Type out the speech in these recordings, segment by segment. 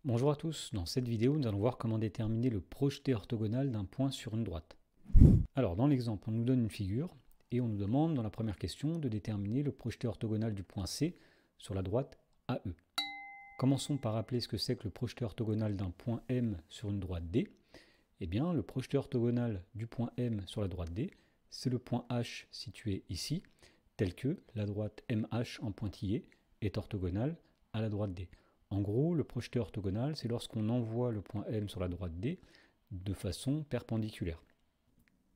Bonjour à tous, dans cette vidéo nous allons voir comment déterminer le projeté orthogonal d'un point sur une droite. Alors dans l'exemple on nous donne une figure et on nous demande dans la première question de déterminer le projeté orthogonal du point C sur la droite AE. Commençons par rappeler ce que c'est que le projeté orthogonal d'un point M sur une droite D. Eh bien le projeté orthogonal du point M sur la droite D, c'est le point H situé ici, tel que la droite MH en pointillé est orthogonale à la droite D. En gros, le projeté orthogonal, c'est lorsqu'on envoie le point M sur la droite D de façon perpendiculaire.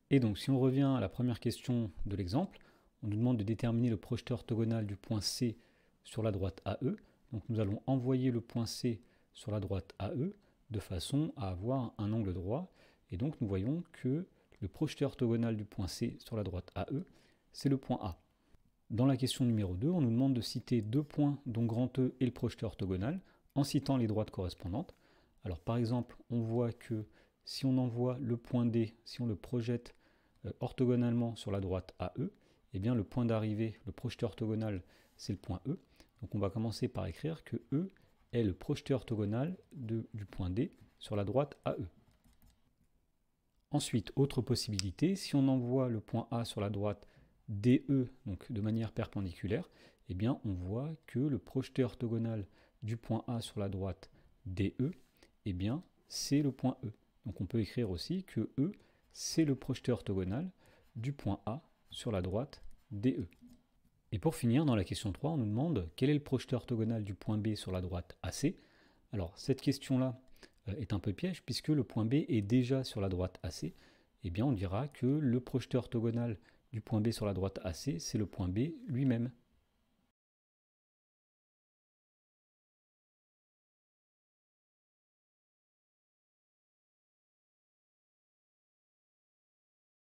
Et donc, si on revient à la première question de l'exemple, on nous demande de déterminer le projeté orthogonal du point C sur la droite AE. Donc, nous allons envoyer le point C sur la droite AE de façon à avoir un angle droit. Et donc, nous voyons que le projeté orthogonal du point C sur la droite AE, c'est le point A. Dans la question numéro 2, on nous demande de citer deux points dont grand E est le projeté orthogonal en citant les droites correspondantes. Alors par exemple, on voit que si on envoie le point D, si on le projette orthogonalement sur la droite AE, eh bien le point d'arrivée, le projeté orthogonal, c'est le point E. Donc on va commencer par écrire que E est le projeté orthogonal du point D sur la droite AE. Ensuite, autre possibilité, si on envoie le point A sur la droite DE, donc de manière perpendiculaire, eh bien on voit que le projeté orthogonal du point A sur la droite DE, eh bien c'est le point E. Donc on peut écrire aussi que E, c'est le projeté orthogonal du point A sur la droite DE. Et pour finir, dans la question 3, on nous demande quel est le projeté orthogonal du point B sur la droite AC. Alors cette question-là est un peu piège puisque le point B est déjà sur la droite AC. Eh bien on dira que le projeté orthogonal du point B sur la droite AC, c'est le point B lui-même.